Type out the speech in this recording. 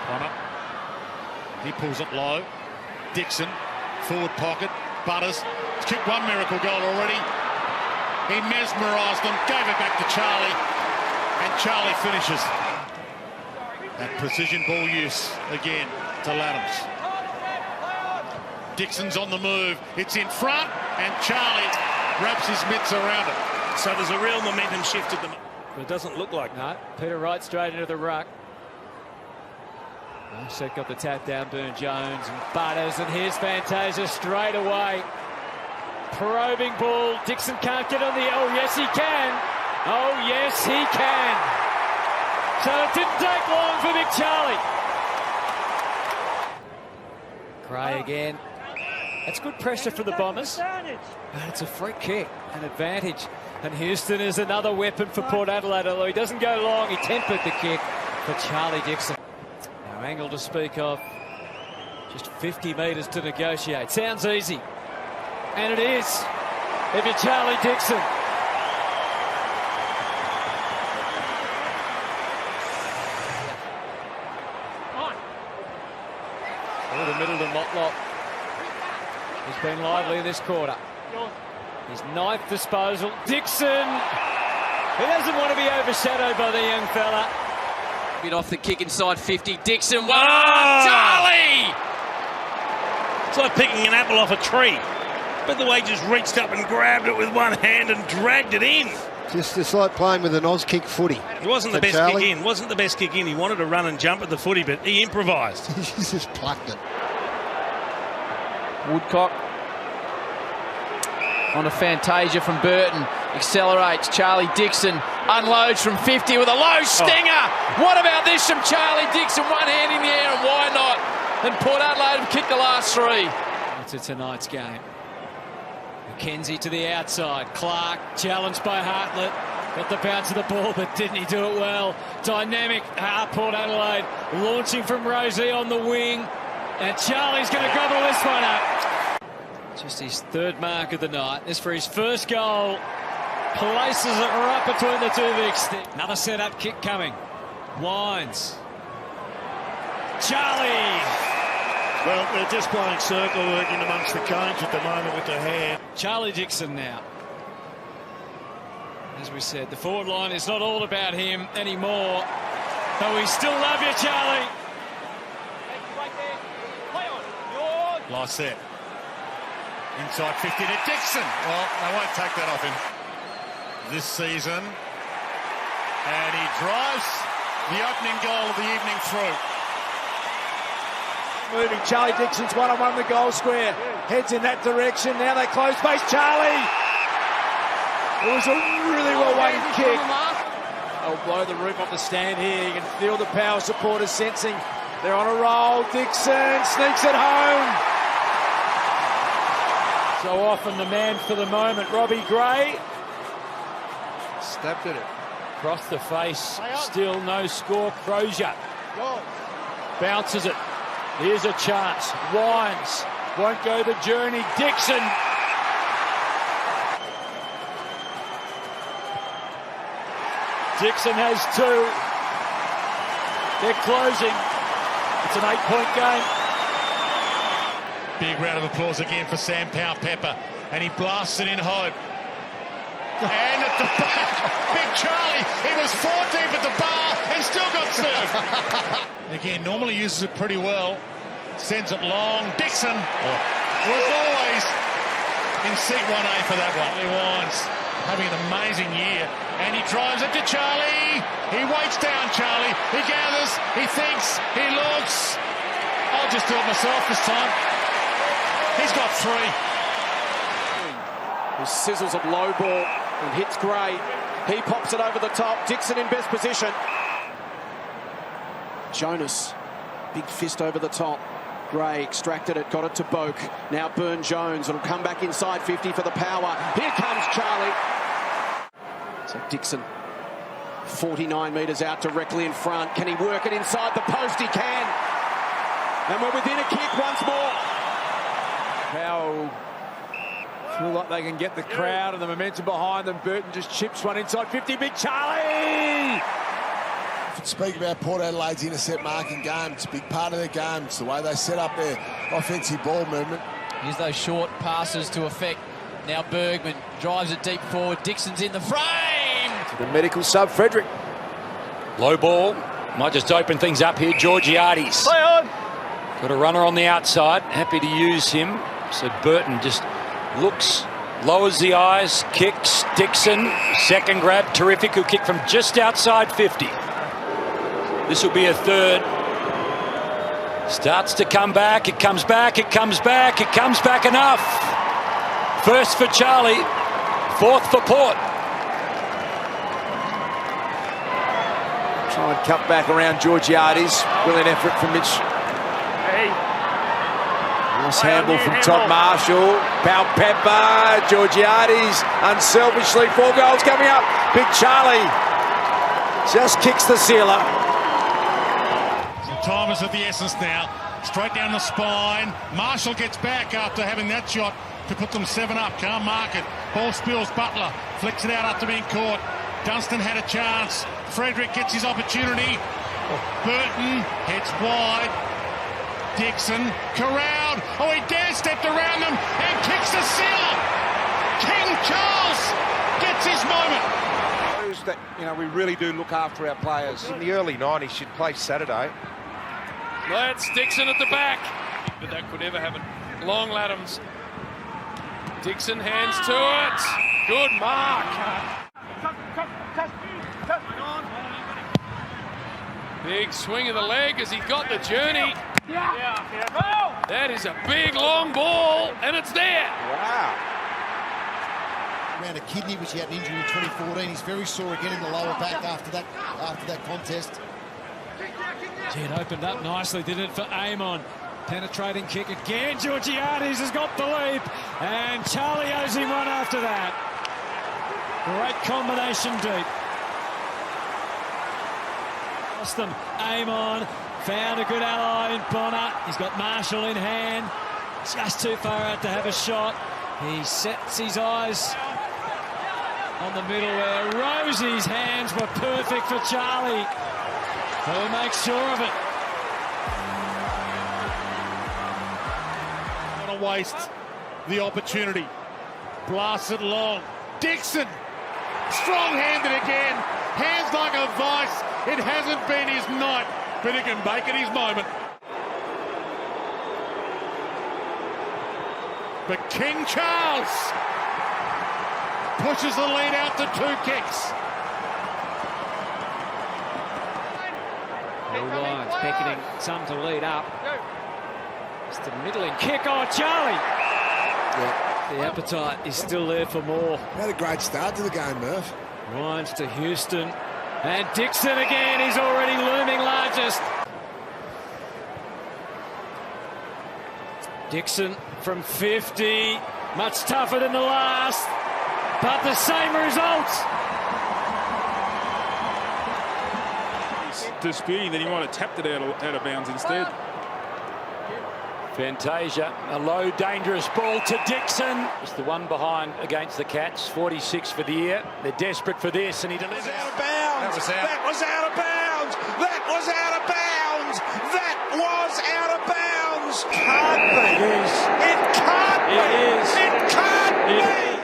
Connor. He pulls it low. Dixon, forward pocket. Butters. He's kicked one miracle goal already. He mesmerised them, gave it back to Charlie, and Charlie finishes. That precision ball use again to Laddams. Dixon's on the move. It's in front, and Charlie wraps his mitts around it. So there's a real momentum shift at the moment. But it doesn't look like no. Peter Wright straight into the ruck. Set got the tap down, Burn-Jones and Butters, and here's Fantasia straight away. Probing ball. Dixon can't get on the... Oh, yes, he can. Oh, yes, he can. So it didn't take long for Big Charlie. Gray again. That's good pressure for the Bombers. And it's a free kick, an advantage. And Houston is another weapon for Port Adelaide, although he doesn't go long. He tempered the kick for Charlie Dixon. No angle to speak of. Just 50 metres to negotiate. Sounds easy. And it is, if you're Charlie Dixon. Oh, the middle to Motlop. He's been lively in this quarter. His ninth disposal. Dixon, he doesn't want to be overshadowed by the young fella. Bit off the kick inside 50. Dixon, Charlie! it's like picking an apple off a tree. But the way he just reached up and grabbed it with one hand and dragged it in. It's like playing with an Oz kick footy. It wasn't the best kick in. Wasn't the best kick in. He wanted to run and jump at the footy, but he improvised. He just plucked it. Woodcock on a Fantasia from Burton. Accelerates. Charlie Dixon unloads from 50 with a low stinger. What about this from Charlie Dixon? One hand in the air, and why not? And Port Adelaide have kicked the last three. To tonight's game. McKenzie to the outside. Clark challenged by Hartlett. Got the bounce of the ball, but didn't he do it well? Dynamic. Port Adelaide launching from Rosie on the wing. And Charlie's going to gobble this one up. Just his third mark of the night. This for his first goal. Places it right between the two bigs. Another set-up kick coming. Wines. Charlie. Well, they're just playing circle working amongst the cones at the moment with their hand. Charlie Dixon now. As we said, the forward line is not all about him anymore. But we still love you, Charlie. Lysette. Inside 50 to Dixon. Well, they won't take that off him this season. And he drives the opening goal of the evening through. Moving, Charlie Dixon's one-on-one the goal square. Heads in that direction. Now they close space. Charlie! It was a really well-weighted kick. They'll blow the roof off the stand here. You can feel the power supporters sensing. They're on a roll. Dixon sneaks it home. So often the man for the moment, Robbie Gray. Stabbed at it. Across the face. Still no score. Crozier bounces it. Here's a chance. Wines won't go the journey. Dixon. Dixon has two. They're closing. It's an 8-point game. Big round of applause again for Sam Powell-Pepper. And he blasts it in hope. And at the back, Big Charlie, he was 4 deep at the bar and still got served. Again, normally uses it pretty well. Sends it long. Dixon was always in seat 1A for that one. He was having an amazing year. And he drives it to Charlie. He waits down Charlie. He gathers. He thinks. He looks. I'll just do it myself this time. He's got 3. He sizzles a low ball and hits Gray. He pops it over the top. Dixon in best position. Jonas, big fist over the top. Gray extracted it, got it to Boak. Now Burn-Jones. It'll come back inside 50 for the power. Here comes Charlie. So Dixon, 49 metres out directly in front. Can he work it inside the post? He can. And we're within a kick once more. Powell feel like they can get the crowd and the momentum behind them. Burton just chips one inside 50. Big Charlie! speak about Port Adelaide's intercept marking game. It's a big part of their game. It's the way they set up their offensive ball movement. Use those short passes to effect. Now Bergman drives it deep forward. Dixon's in the frame. The medical sub, Frederick. Low ball. Might just open things up here. Georgiades. Play on. Got a runner on the outside. Happy to use him. So Burton just looks, lowers the eyes, kicks. Dixon, second grab. Terrific. Who kicked from just outside 50. This will be a third. Starts to come back. It comes back. It comes back. It comes back enough. First for Charlie. Fourth for Port. Try and cut back around Georgiades. Brilliant effort from Mitch. Nice handle from Todd Marshall. Pepper, Georgiades, unselfishly, 4 goals coming up. Big Charlie just kicks the sealer. Time is of the essence now. Straight down the spine. Marshall gets back after having that shot to put them 7 up. Can't mark it. Ball spills. Butler flicks it out after being caught. Dunstan had a chance. Frederick gets his opportunity. Burton heads wide. Dixon corralled. Oh, he dare stepped around them and kicks the sealer. King Charles gets his moment. That, you know, we really do look after our players. In the early 90s, she'd play Saturday. That's Dixon at the back. But that could ever happen. Long Laddams. Dixon hands to it. Good mark. Big swing of the leg as he got the journey. That is a big long ball, and it's there. Wow. Around a kidney, which he had an injury in 2014. He's very sore again in the lower back after that contest. Gee, it opened up nicely, did it, for Amon. Penetrating kick again. Georgiades has got the leap, and Charlie owes him one after that. Great combination deep. Lost them. Amon found a good ally in Bonner. He's got Marshall in hand. Just too far out to have a shot. He sets his eyes on the middle where Rosie's hands were perfect for Charlie. Who makes sure of it. Don't waste the opportunity. Blasts it long. Dixon, strong-handed again. Hands like a vice. It hasn't been his night, but he can make it his moment. But King Charles pushes the lead out to 2 kicks. All Lions beckoning some to lead up. Just a middling kick. Oh, Charlie! Yeah, the appetite is still there for more. Had a great start to the game, Murph. Rhymes to Houston. And Dixon again, he's already looming largest. Dixon from 50. Much tougher than the last, but the same results. Disputing that he might have tapped it out of bounds instead. Fantasia, a low, dangerous ball to Dixon. It's the one behind against the Cats, 46 for the year. They're desperate for this, and he delivers. Out of bounds. That was out of bounds. That was out of bounds. That was out of bounds. Can't be. It is. It can't be. It is. It can't be.